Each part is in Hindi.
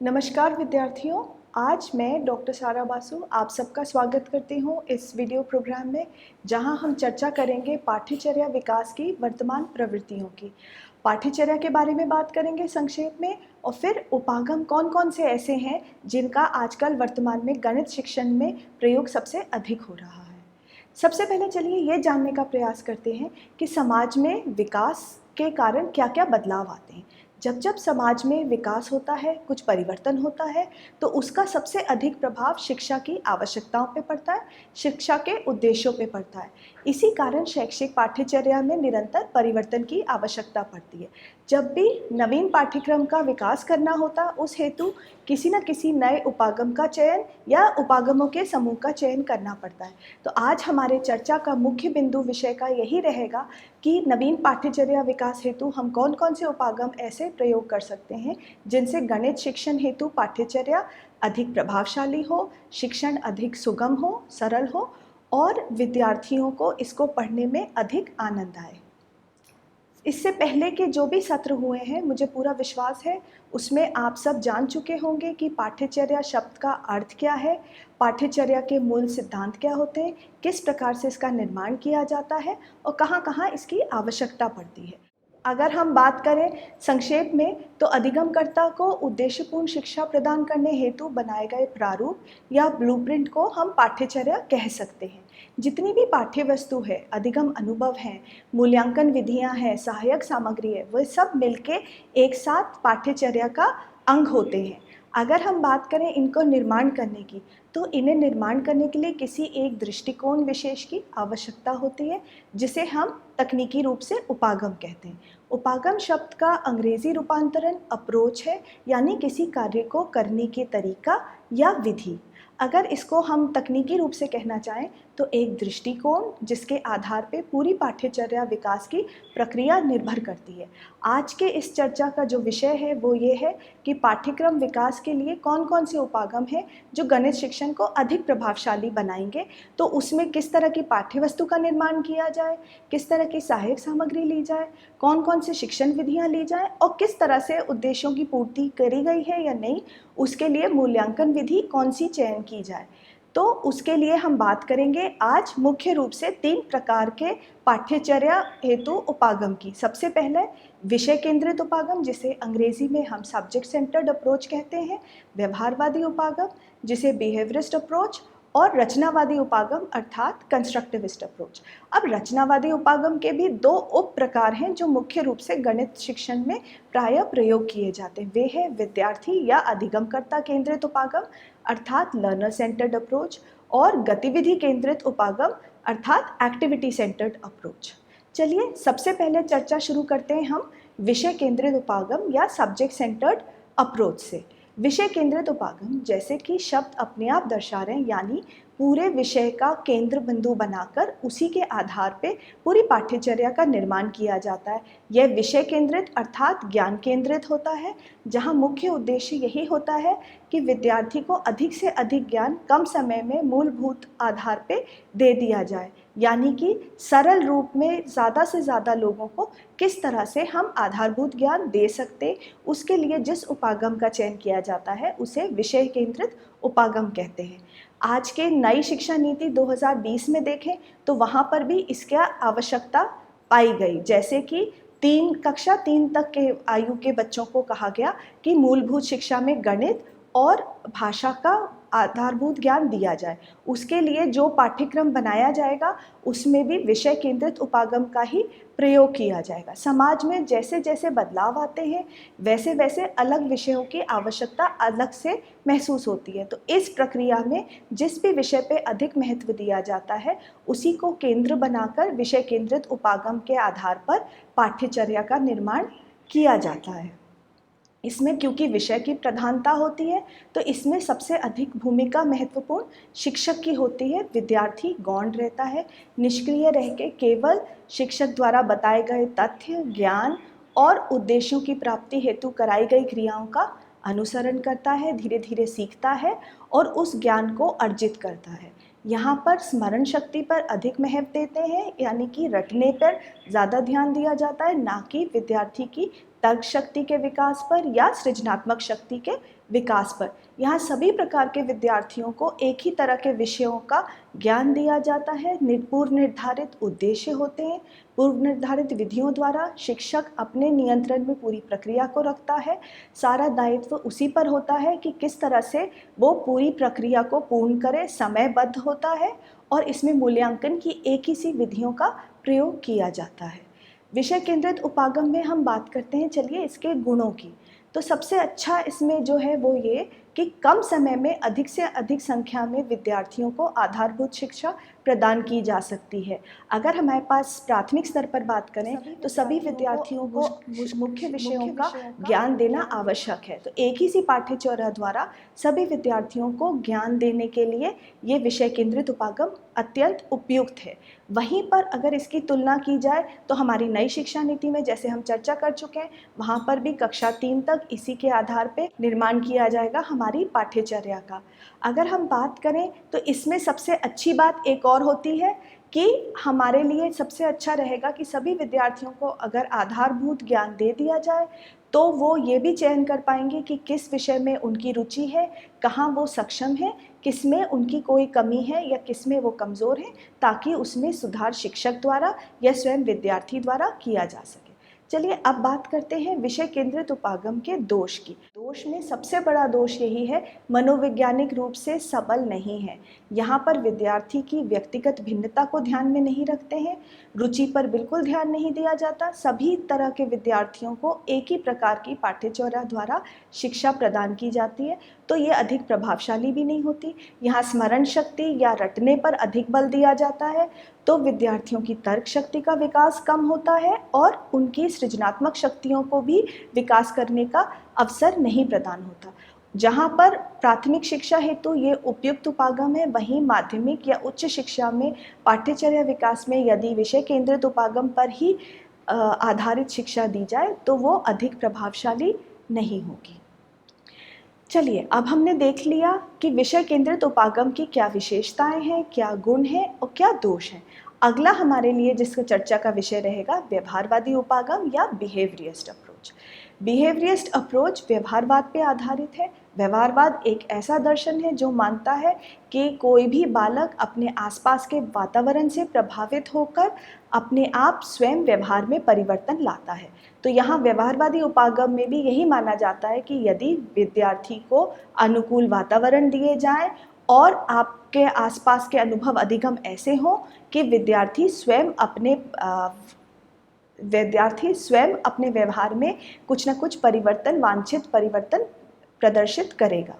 नमस्कार विद्यार्थियों। आज मैं डॉक्टर सारा बासु आप सबका स्वागत करती हूँ इस वीडियो प्रोग्राम में, जहाँ हम चर्चा करेंगे पाठ्यचर्या विकास की वर्तमान प्रवृत्तियों की। पाठ्यचर्या के बारे में बात करेंगे संक्षेप में, और फिर उपागम कौन कौन से ऐसे हैं जिनका आजकल वर्तमान में गणित शिक्षण में प्रयोग सबसे अधिक हो रहा है। सबसे पहले चलिए ये जानने का प्रयास करते हैं कि समाज में विकास के कारण क्या क्या बदलाव आते हैं। जब जब समाज में विकास होता है, कुछ परिवर्तन होता है, तो उसका सबसे अधिक प्रभाव शिक्षा की आवश्यकताओं पे पड़ता है, शिक्षा के उद्देश्यों पे पड़ता है। इसी कारण शैक्षिक पाठ्यचर्या में निरंतर परिवर्तन की आवश्यकता पड़ती है। जब भी नवीन पाठ्यक्रम का विकास करना होता, उस हेतु किसी न किसी नए उपागम का चयन या उपागमों के समूह का चयन करना पड़ता है। तो आज हमारे चर्चा का मुख्य बिंदु विषय का यही रहेगा कि नवीन पाठ्यचर्या विकास हेतु हम कौन कौन से उपागम ऐसे प्रयोग कर सकते हैं जिनसे गणित शिक्षण हेतु पाठ्यचर्या अधिक प्रभावशाली हो, शिक्षण अधिक सुगम हो, सरल हो और विद्यार्थियों को इसको पढ़ने में अधिक आनंद आए। इससे पहले के जो भी सत्र हुए हैं, मुझे पूरा विश्वास है उसमें आप सब जान चुके होंगे कि पाठ्यचर्या शब्द का अर्थ क्या है, पाठ्यचर्या के मूल सिद्धांत क्या होते हैं, किस प्रकार से इसका निर्माण किया जाता है और कहाँ कहाँ इसकी आवश्यकता पड़ती है। अगर हम बात करें संक्षेप में, तो अधिगमकर्ता को उद्देश्यपूर्ण शिक्षा प्रदान करने हेतु बनाए गए प्रारूप या ब्लूप्रिंट को हम पाठ्यचर्या कह सकते हैं। जितनी भी पाठ्य वस्तु है, अधिगम अनुभव हैं, मूल्यांकन विधियां हैं, सहायक सामग्री है, वह सब मिलके एक साथ पाठ्यचर्या का अंग होते हैं। अगर हम बात करें इनको निर्माण करने की, तो इन्हें निर्माण करने के लिए किसी एक दृष्टिकोण विशेष की आवश्यकता होती है, जिसे हम तकनीकी रूप से उपागम कहते हैं। उपागम शब्द का अंग्रेजी रूपांतरण अप्रोच है, यानी किसी कार्य को करने के तरीका या विधि। अगर इसको हम तकनीकी रूप से कहना चाहें तो एक दृष्टिकोण जिसके आधार पे पूरी पाठ्यचर्या विकास की प्रक्रिया निर्भर करती है। आज के इस चर्चा का जो विषय है वो ये है कि पाठ्यक्रम विकास के लिए कौन कौन से उपागम हैं जो गणित शिक्षण को अधिक प्रभावशाली बनाएंगे। तो उसमें किस तरह की पाठ्यवस्तु का निर्माण किया जाए, किस तरह की सहायक सामग्री ली जाए, कौन कौन से शिक्षण विधियां ली जाए और किस तरह से उद्देश्यों की पूर्ति करी गई है या नहीं, उसके लिए मूल्यांकन विधि कौन सी चयन की जाए। तो उसके लिए हम बात करेंगे आज मुख्य रूप से 3 प्रकार के पाठ्यचर्या हेतु उपागम की। सबसे पहले विषय केंद्रित उपागम, जिसे अंग्रेजी में हम सब्जेक्ट सेंटर्ड अप्रोच कहते हैं, व्यवहारवादी उपागम जिसे बिहेवियरिस्ट अप्रोच, और रचनावादी उपागम अर्थात कंस्ट्रक्टिविस्ट अप्रोच। अब रचनावादी उपागम के भी 2 उप प्रकार हैं जो मुख्य रूप से गणित शिक्षण में प्रायः प्रयोग किए जाते हैं। वे हैं विद्यार्थी या अधिगमकर्ता केंद्रित उपागम अर्थात लर्नर सेंटर्ड अप्रोच, और गतिविधि केंद्रित उपागम अर्थात एक्टिविटी सेंटर्ड अप्रोच। चलिए सबसे पहले चर्चा शुरू करते हैं हम विषय केंद्रित उपागम या सब्जेक्ट सेंटर्ड अप्रोच से। विषय केंद्रित उपागम, जैसे कि शब्द अपने आप दर्शा रहे हैं, यानी पूरे विषय का केंद्र बिंदु बनाकर उसी के आधार पे पूरी पाठ्यचर्या का निर्माण किया जाता है। यह विषय केंद्रित अर्थात ज्ञान केंद्रित होता है, जहां मुख्य उद्देश्य यही होता है कि विद्यार्थी को अधिक से अधिक ज्ञान कम समय में मूलभूत आधार पे दे दिया जाए, यानी कि सरल रूप में ज़्यादा से ज़्यादा लोगों को किस तरह से हम आधारभूत ज्ञान दे सकते, उसके लिए जिस उपागम का चयन किया जाता है उसे विषय केंद्रित उपागम कहते हैं। आज के नई शिक्षा नीति 2020 में देखें तो वहाँ पर भी इसकी आवश्यकता पाई गई, जैसे कि कक्षा 3 तक के आयु के बच्चों को कहा गया कि मूलभूत शिक्षा में गणित और भाषा का आधारभूत ज्ञान दिया जाए। उसके लिए जो पाठ्यक्रम बनाया जाएगा उसमें भी विषय केंद्रित उपागम का ही प्रयोग किया जाएगा। समाज में जैसे जैसे बदलाव आते हैं वैसे वैसे अलग विषयों की आवश्यकता अलग से महसूस होती है। तो इस प्रक्रिया में जिस भी विषय पे अधिक महत्व दिया जाता है उसी को केंद्र बनाकर विषय केंद्रित उपागम के आधार पर पाठ्यचर्या का निर्माण किया जाता है। इसमें क्योंकि विषय की प्रधानता होती है तो इसमें सबसे अधिक भूमिका महत्वपूर्ण शिक्षक की होती है। विद्यार्थी गौण रहता है, निष्क्रिय रह के केवल शिक्षक द्वारा बताए गए तथ्य, ज्ञान और उद्देश्यों की प्राप्ति हेतु कराई गई क्रियाओं का अनुसरण करता है, धीरे धीरे सीखता है और उस ज्ञान को अर्जित करता है। यहाँ पर स्मरण शक्ति पर अधिक महत्व देते हैं, यानी कि रटने पर ज़्यादा ध्यान दिया जाता है, ना कि विद्यार्थी की तर्क शक्ति के विकास पर या सृजनात्मक शक्ति के विकास पर। यहाँ सभी प्रकार के विद्यार्थियों को एक ही तरह के विषयों का ज्ञान दिया जाता है। पूर्व निर्धारित उद्देश्य होते हैं। पूर्व निर्धारित विधियों द्वारा शिक्षक अपने नियंत्रण में पूरी प्रक्रिया को रखता है। सारा दायित्व उसी पर होता है कि किस तरह से वो पूरी प्रक्रिया को पूर्ण करे, समयबद्ध होता है और इसमें मूल्यांकन की एक ही सी विधियों का प्रयोग किया जाता है। विषय केंद्रित उपागम में हम बात करते हैं, चलिए इसके गुणों की। तो सबसे अच्छा इसमें जो है वो ये कि कम समय में अधिक से अधिक संख्या में विद्यार्थियों को आधारभूत शिक्षा प्रदान की जा सकती है। अगर हमारे पास प्राथमिक स्तर पर बात करें तो सभी विद्यार्थियों को मुख्य विषयों का ज्ञान देना आवश्यक है। तो एक ही सी पाठ्यचर्या द्वारा सभी विद्यार्थियों को ज्ञान देने के लिए ये विषय केंद्रित उपागम अत्यंत उपयुक्त है। वहीं पर अगर इसकी तुलना की जाए तो हमारी नई शिक्षा नीति में, जैसे हम चर्चा कर चुके हैं, वहाँ पर भी कक्षा 3 तक इसी के आधार पर निर्माण किया जाएगा हमारी पाठ्यचर्या का। अगर हम बात करें तो इसमें सबसे अच्छी बात एक और होती है कि हमारे लिए सबसे अच्छा रहेगा कि सभी विद्यार्थियों को अगर आधारभूत ज्ञान दे दिया जाए तो वो ये भी चयन कर पाएंगे कि किस विषय में उनकी रुचि है, कहाँ वो सक्षम है, किस में उनकी कोई कमी है या किस में वो कमज़ोर है, ताकि उसमें सुधार शिक्षक द्वारा या स्वयं विद्यार्थी द्वारा किया जा सके। चलिए अब बात करते हैं विषय केंद्रित उपागम के दोष की। दोष में सबसे बड़ा दोष यही है, मनोवैज्ञानिक रूप से सबल नहीं है। यहाँ पर विद्यार्थी की व्यक्तिगत भिन्नता को ध्यान में नहीं रखते हैं, रुचि पर बिल्कुल ध्यान नहीं दिया जाता। सभी तरह के विद्यार्थियों को एक ही प्रकार की पाठ्यचर्या द्वारा शिक्षा प्रदान की जाती है, तो ये अधिक प्रभावशाली भी नहीं होती। यहाँ स्मरण शक्ति या रटने पर अधिक बल दिया जाता है, तो विद्यार्थियों की तर्क शक्ति का विकास कम होता है और उनकी सृजनात्मक शक्तियों को भी विकास करने का अवसर नहीं प्रदान होता। जहाँ पर प्राथमिक शिक्षा हेतु ये उपयुक्त उपागम है, वहीं माध्यमिक या उच्च शिक्षा में पाठ्यचर्या विकास में यदि विषय केंद्रित उपागम पर ही आधारित शिक्षा दी जाए तो वो अधिक प्रभावशाली नहीं होगी। चलिए अब हमने देख लिया कि विषय केंद्रित उपागम की क्या विशेषताएं हैं, क्या गुण हैं और क्या दोष हैं। अगला हमारे लिए जिसका चर्चा का विषय रहेगा व्यवहारवादी उपागम या बिहेवियरिस्ट अप्रोच। बिहेवियरिस्ट अप्रोच व्यवहारवाद पे आधारित है। व्यवहारवाद एक ऐसा दर्शन है जो मानता है कि कोई भी बालक अपने आसपास के वातावरण से प्रभावित होकर अपने आप स्वयं व्यवहार में परिवर्तन लाता है। तो यहाँ व्यवहारवादी उपागम में भी यही माना जाता है कि यदि विद्यार्थी को अनुकूल वातावरण दिए जाएं और आपके आसपास के अनुभव अधिगम ऐसे हों कि विद्यार्थी स्वयं अपने व्यवहार में कुछ न कुछ परिवर्तन, वांछित परिवर्तन प्रदर्शित करेगा।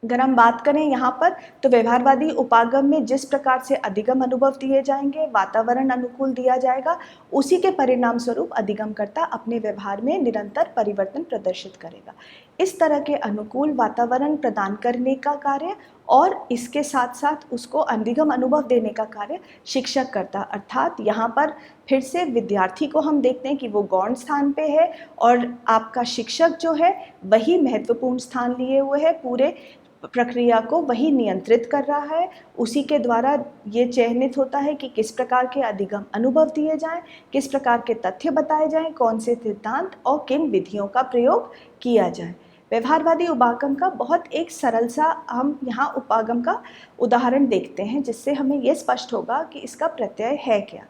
अगर हम बात करें यहाँ पर तो व्यवहारवादी उपागम में जिस प्रकार से अधिगम अनुभव दिए जाएंगे, वातावरण अनुकूल दिया जाएगा, उसी के परिणाम स्वरूप अधिगमकर्ता अपने व्यवहार में निरंतर परिवर्तन प्रदर्शित करेगा। इस तरह के अनुकूल वातावरण प्रदान करने का कार्य और इसके साथ साथ उसको अधिगम अनुभव देने का कार्य शिक्षक करता। अर्थात यहाँ पर फिर से विद्यार्थी को हम देखते हैं कि वो गौण स्थान पे है और आपका शिक्षक जो है वही महत्वपूर्ण स्थान लिए हुए है, पूरे प्रक्रिया को वही नियंत्रित कर रहा है। उसी के द्वारा ये चयनित होता है कि किस प्रकार के अधिगम अनुभव दिए जाएं, किस प्रकार के तथ्य बताए जाएं, कौन से सिद्धांत और किन विधियों का प्रयोग किया जाए। व्यवहारवादी उपागम का बहुत एक सरल सा हम यहाँ उपागम का उदाहरण देखते हैं, जिससे हमें ये स्पष्ट होगा कि इसका प्रत्यय है क्या।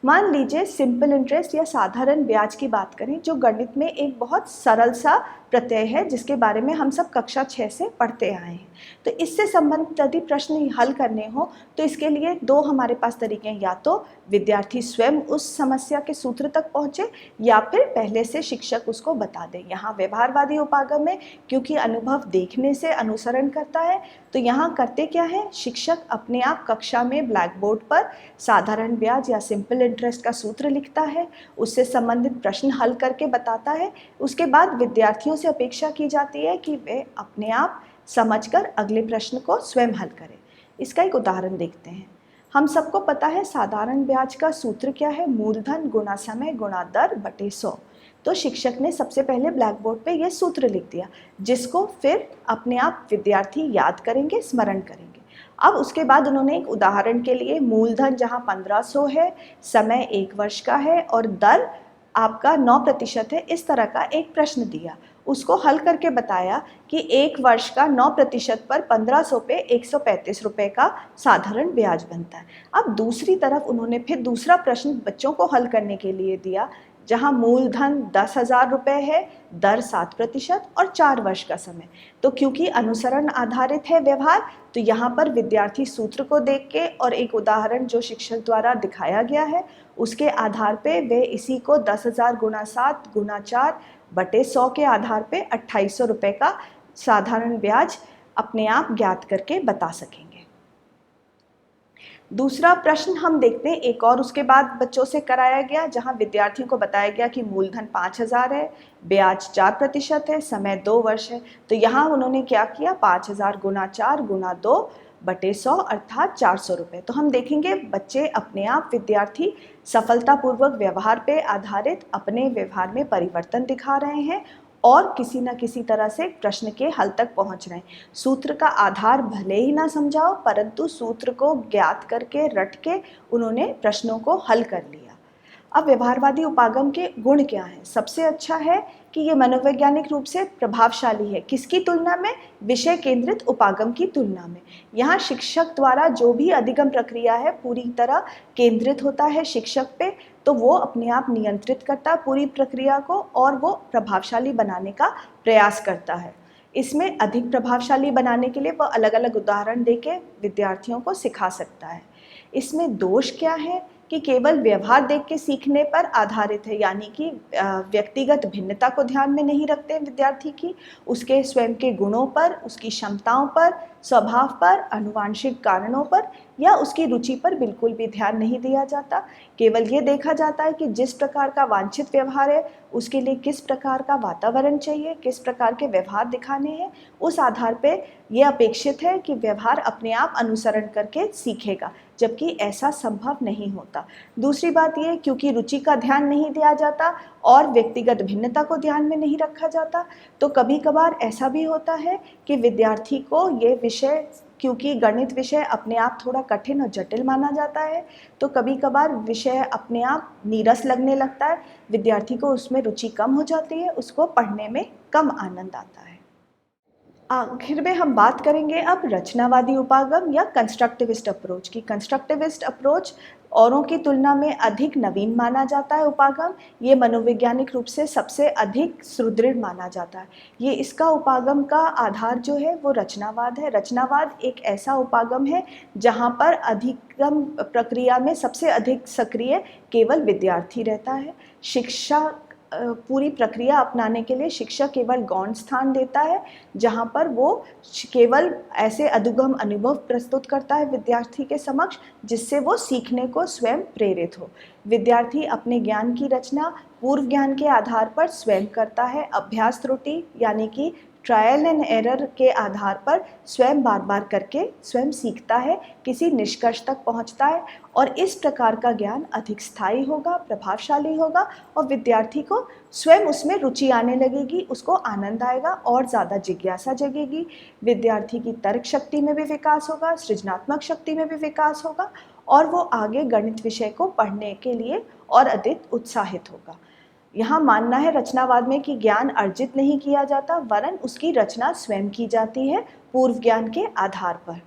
मान लीजिए सिंपल इंटरेस्ट या साधारण ब्याज की बात करें, जो गणित में एक बहुत सरल सा प्रत्यय है जिसके बारे में हम सब कक्षा 6 से पढ़ते आए हैं। तो इससे संबंधित यदि प्रश्न हल करने हो तो इसके लिए दो हमारे पास तरीके हैं, या तो विद्यार्थी स्वयं उस समस्या के सूत्र तक पहुँचे या फिर पहले से शिक्षक उसको बता दें। यहाँ व्यवहारवादी उपागम में क्योंकि अनुभव देखने से अनुसरण करता है, तो यहाँ करते क्या है, शिक्षक अपने आप कक्षा में ब्लैक बोर्ड पर साधारण ब्याज या सिंपल इंटरेस्ट का सूत्र लिखता है, उससे संबंधित प्रश्न हल करके बताता है। उसके बाद विद्यार्थियों से अपेक्षा की जाती है कि वे अपने आप समझकर अगले प्रश्न को स्वयं हल करें। इसका एक उदाहरण देखते हैं। हम सबको पता है साधारण ब्याज का सूत्र क्या है, मूलधन गुणा समय गुणा दर बटे 100। तो शिक्षक ने सबसे पहले ब्लैक बोर्ड पे यह सूत्र लिख दिया, जिसको फिर अपने आप विद्यार्थी याद करेंगे, स्मरण करेंगे। अब उसके बाद उन्होंने एक उदाहरण के लिए मूलधन जहाँ 1500 है, समय 1 वर्ष का है और दर आपका 9% है, इस तरह का एक प्रश्न दिया, उसको हल करके बताया कि 1 वर्ष का 9% पर 1500 पे 135 रुपये का साधारण ब्याज बनता है। अब दूसरी तरफ उन्होंने फिर दूसरा प्रश्न बच्चों को हल करने के लिए दिया, जहां मूलधन 10,000 रुपये है, दर 7% और 4 वर्ष का समय। तो क्योंकि अनुसरण आधारित है व्यवहार, तो यहाँ पर विद्यार्थी सूत्र को देख के और एक उदाहरण जो शिक्षक द्वारा दिखाया गया है उसके आधार पे वे इसी को 10,000 गुणा 7 गुणा 4 बटे 100 के आधार पे 2800 रुपये का साधारण ब्याज अपने आप ज्ञात करके बता सकेंगे। दूसरा प्रश्न हम देखते हैं, एक और उसके बाद बच्चों से कराया गया, जहां विद्यार्थियों को बताया गया कि मूलधन 5,000 है, ब्याज 4% है, समय 2 वर्ष है। तो यहाँ उन्होंने क्या किया, 5,000 गुणा 4 गुणा 2 बटे 100 अर्थात 400 रुपये। तो हम देखेंगे बच्चे अपने आप, विद्यार्थी सफलतापूर्वक व्यवहार पे आधारित अपने व्यवहार में परिवर्तन दिखा रहे हैं और किसी न किसी तरह से प्रश्न के हल तक पहुंच रहे हैं। सूत्र का आधार भले ही ना समझाओ, परंतु सूत्र को ज्ञात करके रट के उन्होंने प्रश्नों को हल कर लिया। अब व्यवहारवादी उपागम के गुण क्या हैं? सबसे अच्छा है कि ये मनोवैज्ञानिक रूप से प्रभावशाली है। किसकी तुलना में? विषय केंद्रित उपागम की तुलना में। यहाँ शिक्षक द्वारा जो भी अधिगम प्रक्रिया है पूरी तरह केंद्रित होता है शिक्षक पे, तो वो अपने आप नियंत्रित करता है पूरी प्रक्रिया को और वो प्रभावशाली बनाने का प्रयास करता है। इसमें अधिक प्रभावशाली बनाने के लिए वो अलग अलग उदाहरण देके विद्यार्थियों को सिखा सकता है। इसमें दोष क्या है कि केवल व्यवहार देख के सीखने पर आधारित है, यानी कि व्यक्तिगत भिन्नता को ध्यान में नहीं रखते हैं विद्यार्थी की, उसके स्वयं के गुणों पर, उसकी क्षमताओं पर, स्वभाव पर, आनुवांशिक कारणों पर या उसकी रुचि पर बिल्कुल भी ध्यान नहीं दिया जाता। केवल ये देखा जाता है कि जिस प्रकार का वांछित व्यवहार है उसके लिए किस प्रकार का वातावरण चाहिए, किस प्रकार के व्यवहार दिखाने हैं, उस आधार पे ये अपेक्षित है कि व्यवहार अपने आप अनुसरण करके सीखेगा, जबकि ऐसा संभव नहीं होता। दूसरी बात ये, क्योंकि रुचि का ध्यान नहीं दिया जाता और व्यक्तिगत भिन्नता को ध्यान में नहीं रखा जाता, तो कभी कभार ऐसा भी होता है कि विद्यार्थी को ये विषय, क्योंकि गणित विषय अपने आप थोड़ा कठिन और जटिल माना जाता है, तो कभी कभार विषय अपने आप नीरस लगने लगता है, विद्यार्थी को उसमें रुचि कम हो जाती है, उसको पढ़ने में कम आनंद आता है। आखिर में हम बात करेंगे अब रचनावादी उपागम या कंस्ट्रक्टिविस्ट अप्रोच की। कंस्ट्रक्टिविस्ट अप्रोच औरों की तुलना में अधिक नवीन माना जाता है उपागम, ये मनोवैज्ञानिक रूप से सबसे अधिक सुदृढ़ माना जाता है। ये इसका उपागम का आधार जो है वो रचनावाद है। रचनावाद एक ऐसा उपागम है जहाँ पर अधिगम प्रक्रिया में सबसे अधिक सक्रिय केवल विद्यार्थी रहता है। शिक्षा पूरी प्रक्रिया अपनाने के लिए शिक्षक केवल गौण स्थान देता है, जहाँ पर वो केवल ऐसे अधिगम अनुभव प्रस्तुत करता है विद्यार्थी के समक्ष जिससे वो सीखने को स्वयं प्रेरित हो। विद्यार्थी अपने ज्ञान की रचना पूर्व ज्ञान के आधार पर स्वयं करता है, अभ्यास त्रुटि यानी कि ट्रायल एंड एरर के आधार पर स्वयं बार बार करके स्वयं सीखता है, किसी निष्कर्ष तक पहुंचता है और इस प्रकार का ज्ञान अधिक स्थायी होगा, प्रभावशाली होगा और विद्यार्थी को स्वयं उसमें रुचि आने लगेगी, उसको आनंद आएगा और ज़्यादा जिज्ञासा जगेगी। विद्यार्थी की तर्क शक्ति में भी विकास होगा, सृजनात्मक शक्ति में भी विकास होगा और वो आगे गणित विषय को पढ़ने के लिए और अधिक उत्साहित होगा। यहाँ मानना है रचनावाद में कि ज्ञान अर्जित नहीं किया जाता, वरन उसकी रचना स्वयं की जाती है पूर्व ज्ञान के आधार पर।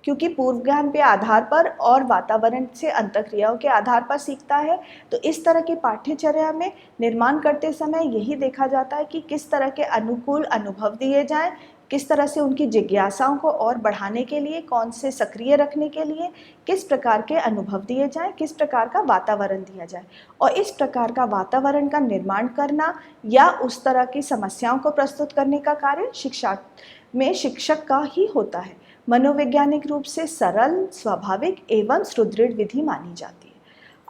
क्योंकि पूर्व ज्ञान के आधार पर और वातावरण से अंतःक्रियाओं के आधार पर सीखता है, तो इस तरह की पाठ्यचर्या में निर्माण करते समय यही देखा जाता है कि किस तरह के अनुकूल अनुभव दिए जाएं, किस तरह से उनकी जिज्ञासाओं को और बढ़ाने के लिए, कौन से सक्रिय रखने के लिए किस प्रकार के अनुभव दिए जाएं, किस प्रकार का वातावरण दिया जाए। और इस प्रकार का वातावरण का निर्माण करना या उस तरह की समस्याओं को प्रस्तुत करने का कार्य शिक्षा में शिक्षक का ही होता है। मनोवैज्ञानिक रूप से सरल, स्वाभाविक एवं सुदृढ़ विधि मानी जाती है।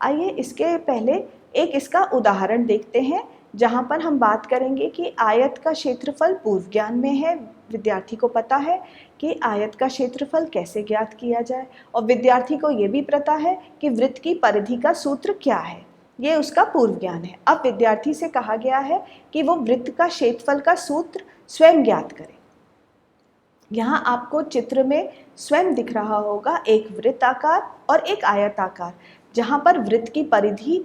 आइए इसके पहले एक इसका उदाहरण देखते हैं, जहाँ पर हम बात करेंगे कि आयत का क्षेत्रफल पूर्व ज्ञान में है। विद्यार्थी को पता है कि आयत का क्षेत्रफल कैसे ज्ञात किया जाए और विद्यार्थी को ये भी पता है कि वृत्त की परिधि का सूत्र क्या है, ये उसका पूर्व ज्ञान है। अब विद्यार्थी से कहा गया है कि वो वृत्त का क्षेत्रफल का सूत्र स्वयं ज्ञात करे। यहाँ आपको चित्र में स्वयं दिख रहा होगा एक वृत्ताकार और एक आयताकार, जहाँ पर वृत्त की परिधि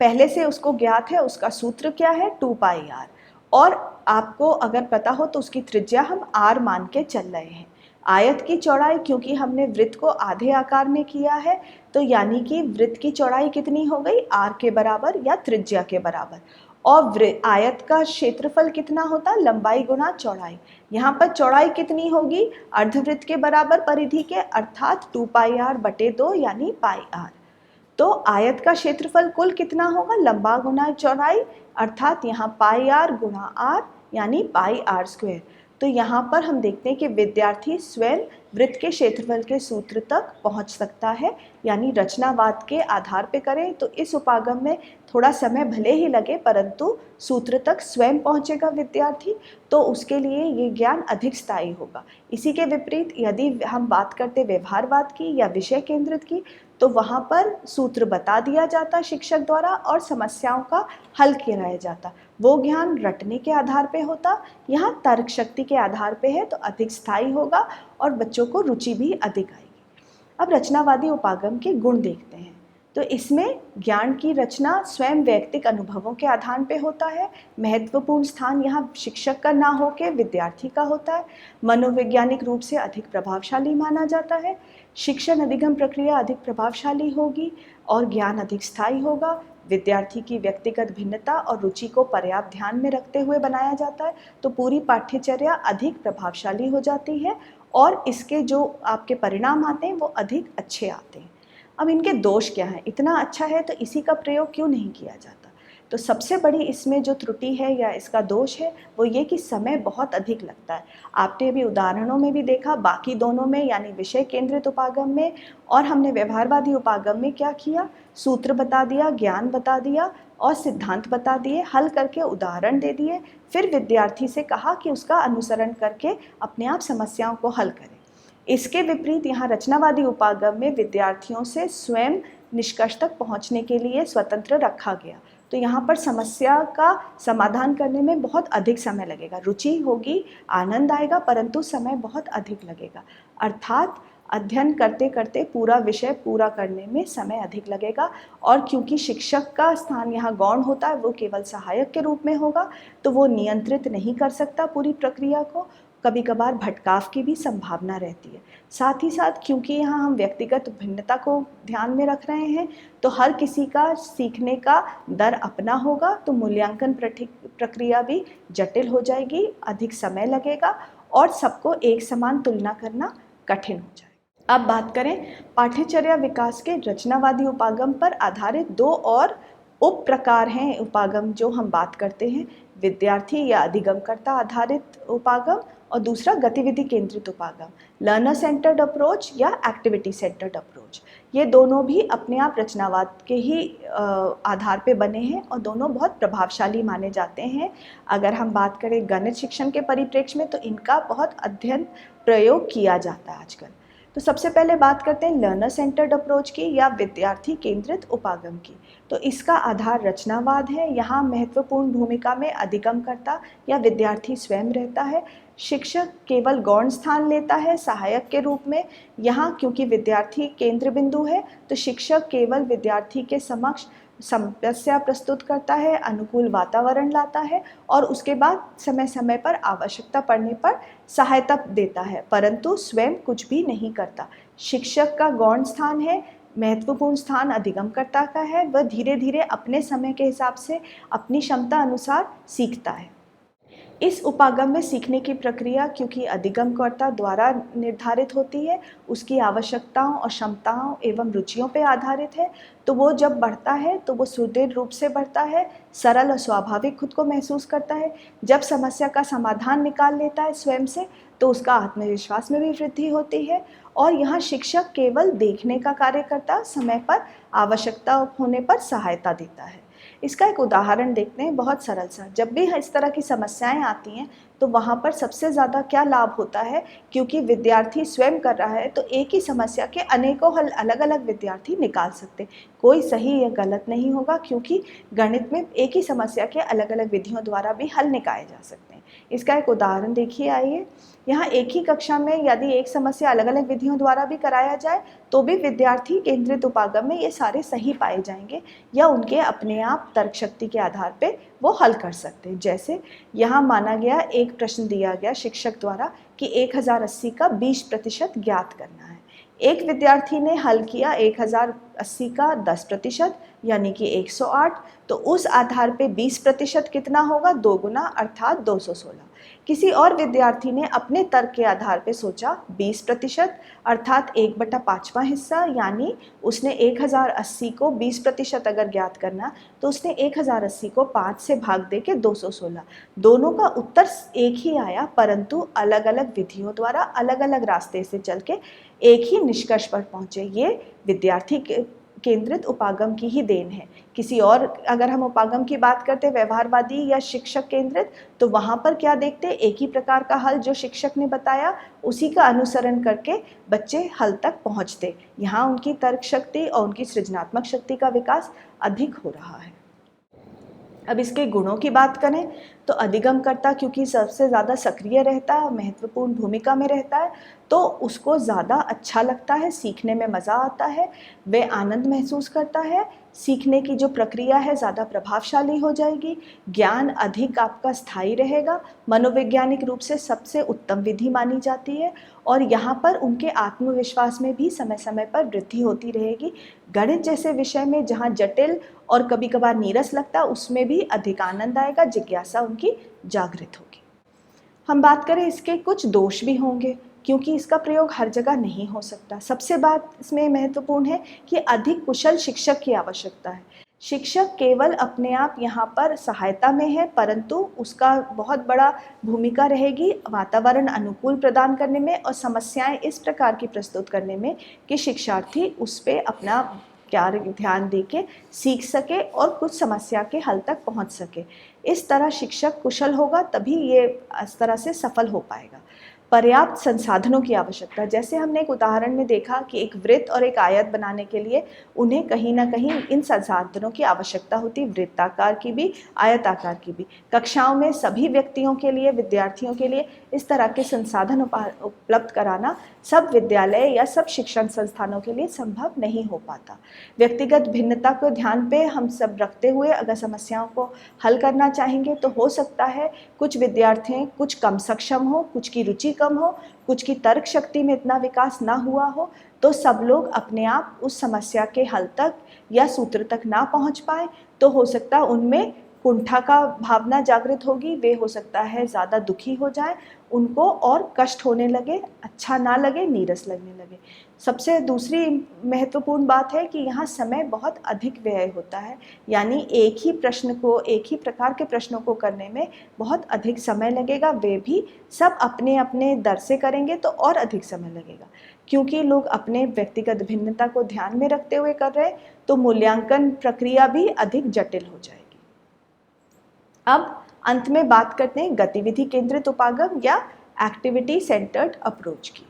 पहले से उसको ज्ञात है, उसका सूत्र क्या है 2 पाई r, और आपको अगर पता हो तो उसकी त्रिज्या हम r मान के चल रहे हैं। आयत की चौड़ाई, क्योंकि हमने वृत्त को आधे आकार में किया है तो यानी कि वृत्त की चौड़ाई कितनी हो गई r के बराबर या त्रिज्या के बराबर। और आयत का क्षेत्रफल कितना होता है, लंबाई गुना चौड़ाई। यहाँ पर चौड़ाई कितनी होगी, अर्धवृत्त के बराबर परिधि के, अर्थात 2 पाई r बटे 2 यानी पाई r। तो आयत का क्षेत्रफल कुल कितना होगा, लंबा गुना चौड़ाई, अर्थात यहाँ पाई r गुना r यानी पाई r स्क्वायर। तो यहाँ पर हम देखते हैं कि विद्यार्थी स्वयं वृत्त के क्षेत्रफल के सूत्र तक पहुँच सकता है, यानी रचनावाद के आधार पे करें तो इस उपागम में थोड़ा समय भले ही लगे परंतु सूत्र तक स्वयं पहुँचेगा विद्यार्थी, तो उसके लिए ये ज्ञान अधिक स्थायी होगा। इसी के विपरीत यदि हम बात करते व्यवहारवाद की या विषय केंद्रित की, तो वहाँ पर सूत्र बता दिया जाता शिक्षक द्वारा और समस्याओं का हल किया जाता। वो ज्ञान रटने के आधार पे होता, यहाँ तर्क शक्ति के आधार पे है तो अधिक स्थायी होगा और बच्चों को रुचि भी अधिक आएगी। अब रचनावादी उपागम के गुण देखते हैं। तो इसमें ज्ञान की रचना स्वयं वैयक्तिक अनुभवों के आधार पे होता है। महत्वपूर्ण स्थान यहाँ शिक्षक का ना होके विद्यार्थी का होता है। मनोवैज्ञानिक रूप से अधिक प्रभावशाली माना जाता है। शिक्षण अधिगम प्रक्रिया अधिक प्रभावशाली होगी और ज्ञान अधिक स्थायी होगा। विद्यार्थी की व्यक्तिगत भिन्नता और रुचि को पर्याप्त ध्यान में रखते हुए बनाया जाता है, तो पूरी पाठ्यचर्या अधिक प्रभावशाली हो जाती है और इसके जो आपके परिणाम आते हैं वो अधिक अच्छे आते हैं। अब इनके दोष क्या हैं, इतना अच्छा है तो इसी का प्रयोग क्यों नहीं किया जाता। तो सबसे बड़ी इसमें जो त्रुटि है या इसका दोष है वो ये कि समय बहुत अधिक लगता है। आपने अभी उदाहरणों में भी देखा, बाकी दोनों में यानी विषय केंद्रित उपागम में और हमने व्यवहारवादी उपागम में क्या किया, सूत्र बता दिया, ज्ञान बता दिया और सिद्धांत बता दिए, हल करके उदाहरण दे दिए, फिर विद्यार्थी से कहा कि उसका अनुसरण करके अपने आप समस्याओं को हल करें। इसके विपरीत यहाँ रचनावादी उपागम में विद्यार्थियों से स्वयं निष्कर्ष तक पहुँचने के लिए स्वतंत्र रखा गया, तो यहाँ पर समस्या का समाधान करने में बहुत अधिक समय लगेगा। रुचि होगी, आनंद आएगा, परंतु समय बहुत अधिक लगेगा। अर्थात अध्ययन करते करते पूरा विषय पूरा करने में समय अधिक लगेगा। और क्योंकि शिक्षक का स्थान यहाँ गौण होता है, वो केवल सहायक के रूप में होगा, तो वो नियंत्रित नहीं कर सकता पूरी प्रक्रिया को। कभी कभार भटकाव की भी संभावना रहती है। साथ ही साथ क्योंकि यहाँ हम व्यक्तिगत भिन्नता को ध्यान में रख रहे हैं, तो हर किसी का सीखने का दर अपना होगा, तो मूल्यांकन प्रक्रिया भी जटिल हो जाएगी, अधिक समय लगेगा और सबको एक समान तुलना करना कठिन हो जाएगा। अब बात करें पाठ्यचर्या विकास के रचनावादी उपागम पर आधारित दो और उप प्रकार हैं उपागम जो हम बात करते हैं, विद्यार्थी या अधिगमकर्ता आधारित उपागम और दूसरा गतिविधि केंद्रित उपागम, लर्नर सेंटर्ड अप्रोच या एक्टिविटी सेंटर्ड अप्रोच। ये दोनों भी अपने आप रचनावाद के ही आधार पे बने हैं और दोनों बहुत प्रभावशाली माने जाते हैं। अगर हम बात करें गणित शिक्षण के परिप्रेक्ष्य में, तो इनका बहुत अध्ययन प्रयोग किया जाता है आजकल। तो सबसे पहले बात करते हैं लर्नर सेंटर्ड अप्रोच की या विद्यार्थी केंद्रित उपागम की। तो इसका आधार रचनावाद है। यहाँ महत्वपूर्ण भूमिका में अधिगमकर्ता या विद्यार्थी स्वयं रहता है। शिक्षक केवल गौण स्थान लेता है सहायक के रूप में। यहाँ क्योंकि विद्यार्थी केंद्र बिंदु है, तो शिक्षक केवल विद्यार्थी के समक्ष समस्या प्रस्तुत करता है, अनुकूल वातावरण लाता है और उसके बाद समय समय पर आवश्यकता पड़ने पर सहायता देता है, परंतु स्वयं कुछ भी नहीं करता। शिक्षक का गौण स्थान है, महत्वपूर्ण स्थान अधिगमकर्ता का है। वह धीरे धीरे अपने समय के हिसाब से अपनी क्षमता अनुसार सीखता है। इस उपागम में सीखने की प्रक्रिया क्योंकि अधिगमकर्ता द्वारा निर्धारित होती है, उसकी आवश्यकताओं और क्षमताओं एवं रुचियों पर आधारित है, तो वो जब बढ़ता है तो वो सुदृढ़ रूप से बढ़ता है, सरल और स्वाभाविक खुद को महसूस करता है। जब समस्या का समाधान निकाल लेता है स्वयं से, तो उसका आत्मविश्वास में भी वृद्धि होती है। और यहाँ शिक्षक केवल देखने का कार्य करता, समय पर आवश्यकता होने पर सहायता देता है। इसका एक उदाहरण देखते हैं, बहुत सरल सा। जब भी इस तरह की समस्याएं आती हैं तो वहाँ पर सबसे ज़्यादा क्या लाभ होता है, क्योंकि विद्यार्थी स्वयं कर रहा है तो एक ही समस्या के अनेकों हल अलग अलग विद्यार्थी निकाल सकते, कोई सही या गलत नहीं होगा, क्योंकि गणित में एक ही समस्या के अलग अलग विधियों द्वारा भी हल निकाले जा सकते हैं। इसका एक उदाहरण देखिए आइए। यहाँ एक ही कक्षा में यदि एक समस्या अलग अलग विधियों द्वारा भी कराया जाए तो भी विद्यार्थी केंद्रित उपागम में ये सारे सही पाए जाएंगे या उनके अपने आप तर्क शक्ति के आधार पे वो हल कर सकते हैं। जैसे यहाँ माना गया एक प्रश्न दिया गया शिक्षक द्वारा कि 1080 का 20% ज्ञात करना है। एक विद्यार्थी ने हल किया 1080 का 10% यानी कि 108, तो उस आधार पे 20% कितना होगा, 2 गुना अर्थात 216। किसी और विद्यार्थी ने अपने तर्क के आधार पे सोचा 20% अर्थात 1/5वां हिस्सा, यानी उसने 1080 को 20% अगर ज्ञात करना तो उसने 1080 को 5 से भाग दे के 216। दोनों का उत्तर एक ही आया, परंतु अलग अलग विधियों द्वारा अलग अलग रास्ते से चल के एक ही निष्कर्ष पर पहुंचे। ये विद्यार्थी केंद्रित उपागम की ही देन है। किसी और अगर हम उपागम की बात करते व्यवहारवादी या शिक्षक केंद्रित, तो वहाँ पर क्या देखते, एक ही प्रकार का हल जो शिक्षक ने बताया उसी का अनुसरण करके बच्चे हल तक पहुँचते। यहाँ उनकी तर्क शक्ति और उनकी सृजनात्मक शक्ति का विकास अधिक हो रहा है। अब इसके गुणों की बात करें तो अधिगमकर्ता क्योंकि सबसे ज़्यादा सक्रिय रहता है, महत्वपूर्ण भूमिका में रहता है, तो उसको ज़्यादा अच्छा लगता है, सीखने में मज़ा आता है, वे आनंद महसूस करता है, सीखने की जो प्रक्रिया है ज़्यादा प्रभावशाली हो जाएगी, ज्ञान अधिक आपका स्थायी रहेगा, मनोवैज्ञानिक रूप से सबसे उत्तम विधि मानी जाती है और यहाँ पर उनके आत्मविश्वास में भी समय समय पर वृद्धि होती रहेगी। गणित जैसे विषय में जहाँ जटिल और कभी कभार नीरस लगता उसमें भी अधिक आनंद आएगा, जिज्ञासा उनकी जागृत होगी। हम बात करें इसके कुछ दोष भी होंगे क्योंकि इसका प्रयोग हर जगह नहीं हो सकता। सबसे बात इसमें महत्वपूर्ण है कि अधिक कुशल शिक्षक की आवश्यकता है। शिक्षक केवल अपने आप यहाँ पर सहायता में है, परंतु उसका बहुत बड़ा भूमिका रहेगी वातावरण अनुकूल प्रदान करने में और समस्याएं इस प्रकार की प्रस्तुत करने में कि शिक्षार्थी उस पर अपना ध्यान दे के सीख सके और कुछ समस्या के हल तक पहुँच सके। इस तरह शिक्षक कुशल होगा तभी ये इस तरह से सफल हो पाएगा। पर्याप्त संसाधनों की आवश्यकता, जैसे हमने एक उदाहरण में देखा कि एक वृत्त और एक आयत बनाने के लिए उन्हें कहीं ना कहीं इन संसाधनों की आवश्यकता होती, वृत्ताकार की भी आयताकार की भी। कक्षाओं में सभी व्यक्तियों के लिए, विद्यार्थियों के लिए इस तरह के संसाधन उपलब्ध कराना सब विद्यालय या सब शिक्षण संस्थानों के लिए संभव नहीं हो पाता। व्यक्तिगत भिन्नता को ध्यान पे हम सब रखते हुए अगर समस्याओं को हल करना चाहेंगे तो हो सकता है कुछ विद्यार्थी कुछ कम सक्षम हो, कुछ की रुचि कम हो, कुछ की तर्क शक्ति में इतना विकास ना हुआ हो, तो सब लोग अपने आप उस समस्या के हल तक या सूत्र तक ना पहुंच पाए, तो हो सकता है उनमें कुंठा का भावना जागृत होगी, वे हो सकता है ज़्यादा दुखी हो जाए, उनको और कष्ट होने लगे, अच्छा ना लगे, नीरस लगने लगे। सबसे दूसरी महत्वपूर्ण बात है कि यहाँ समय बहुत अधिक व्यय होता है, यानी एक ही प्रश्न को, एक ही प्रकार के प्रश्नों को करने में बहुत अधिक समय लगेगा। वे भी सब अपने अपने दर से करेंगे तो और अधिक समय लगेगा, क्योंकि लोग अपने व्यक्तिगत भिन्नता को ध्यान में रखते हुए कर रहे हैं, तो मूल्यांकन प्रक्रिया भी अधिक जटिल हो जाएगी। अब अंत में बात करते हैं गतिविधि केंद्रित उपागम या एक्टिविटी सेंटर्ड अप्रोच की।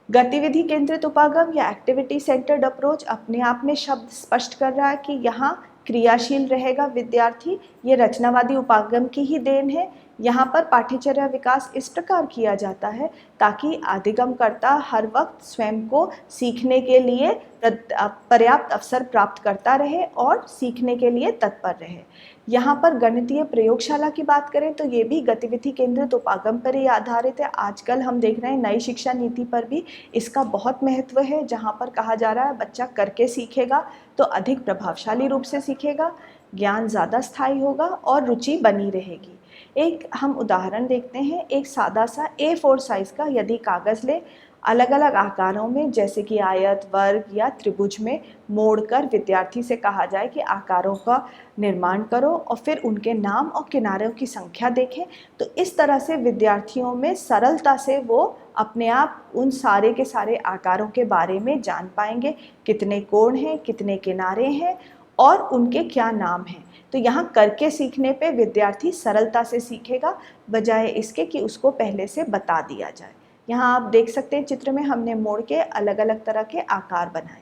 गतिविधि केंद्रित उपागम या एक्टिविटी सेंटर्ड अप्रोच अपने आप में शब्द स्पष्ट कर रहा है कि यहाँ क्रियाशील रहेगा विद्यार्थी। ये रचनावादी उपागम की ही देन है। यहाँ पर पाठ्यचर्या विकास इस प्रकार किया जाता है ताकि अधिगमकर्ता हर वक्त स्वयं को सीखने के लिए पर्याप्त अवसर प्राप्त करता रहे और सीखने के लिए तत्पर रहे। यहाँ पर गणितीय प्रयोगशाला की बात करें तो ये भी गतिविधि केंद्रित उपागम पर ही आधारित है। आजकल हम देख रहे हैं नई शिक्षा नीति पर भी इसका बहुत महत्व है, जहाँ पर कहा जा रहा है बच्चा करके सीखेगा तो अधिक प्रभावशाली रूप से सीखेगा, ज्ञान ज़्यादा स्थायी होगा और रुचि बनी रहेगी। एक हम उदाहरण देखते हैं, एक सादा सा A4 साइज़ का यदि कागज़ ले, अलग अलग आकारों में जैसे कि आयत, वर्ग या त्रिभुज में मोड़कर विद्यार्थी से कहा जाए कि आकारों का निर्माण करो और फिर उनके नाम और किनारों की संख्या देखें, तो इस तरह से विद्यार्थियों में सरलता से वो अपने आप उन सारे के सारे आकारों के बारे में जान पाएंगे, कितने कोण हैं, कितने किनारे हैं और उनके क्या नाम हैं। तो यहाँ करके सीखने पे विद्यार्थी सरलता से सीखेगा, बजाय इसके कि उसको पहले से बता दिया जाए। यहाँ आप देख सकते हैं चित्र में हमने मोड़ के अलग अलग तरह के आकार बनाए।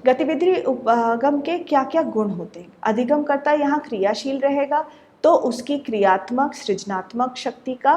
गतिविधि उपागम के क्या क्या गुण होते हैं? अधिगमकर्ता यहाँ क्रियाशील रहेगा, तो उसकी क्रियात्मक सृजनात्मक शक्ति का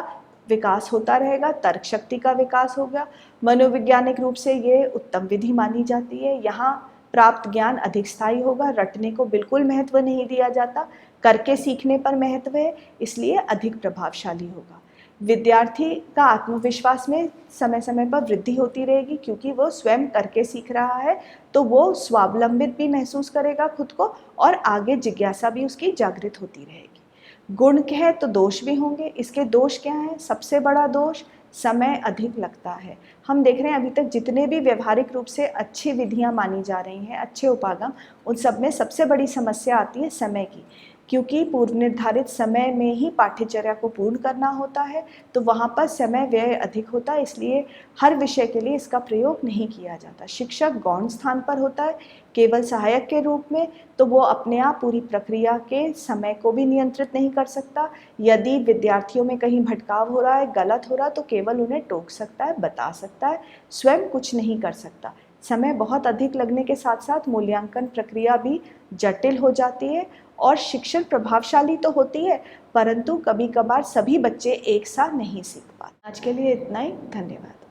विकास होता रहेगा, तर्क शक्ति का विकास होगा। मनोवैज्ञानिक रूप से ये उत्तम विधि मानी जाती है। यहाँ प्राप्त ज्ञान अधिक स्थायी होगा, रटने को बिल्कुल महत्व नहीं दिया जाता, करके सीखने पर महत्व है, इसलिए अधिक प्रभावशाली होगा। विद्यार्थी का आत्मविश्वास में समय समय पर वृद्धि होती रहेगी, क्योंकि वो स्वयं करके सीख रहा है, तो वो स्वावलंबित भी महसूस करेगा खुद को, और आगे जिज्ञासा भी उसकी जागृत होती रहेगी। गुण है तो दोष भी होंगे। इसके दोष क्या हैं? सबसे बड़ा दोष समय अधिक लगता है। हम देख रहे हैं अभी तक जितने भी व्यवहारिक रूप से अच्छी विधियां मानी जा रही हैं, अच्छे उपागम, उन सब में सबसे बड़ी समस्या आती है समय की, क्योंकि पूर्व निर्धारित समय में ही पाठ्यचर्या को पूर्ण करना होता है, तो वहाँ पर समय व्यय अधिक होता है, इसलिए हर विषय के लिए इसका प्रयोग नहीं किया जाता। शिक्षक गौण स्थान पर होता है, केवल सहायक के रूप में, तो वो अपने आप पूरी प्रक्रिया के समय को भी नियंत्रित नहीं कर सकता। यदि विद्यार्थियों में कहीं भटकाव हो रहा है, गलत हो रहा है, तो केवल उन्हें टोक सकता है, बता सकता है, स्वयं कुछ नहीं कर सकता। समय बहुत अधिक लगने के साथ साथ मूल्यांकन प्रक्रिया भी जटिल हो जाती है, और शिक्षण प्रभावशाली तो होती है, परंतु कभी कभार सभी बच्चे एक साथ नहीं सीख पाते। आज के लिए इतना ही, धन्यवाद।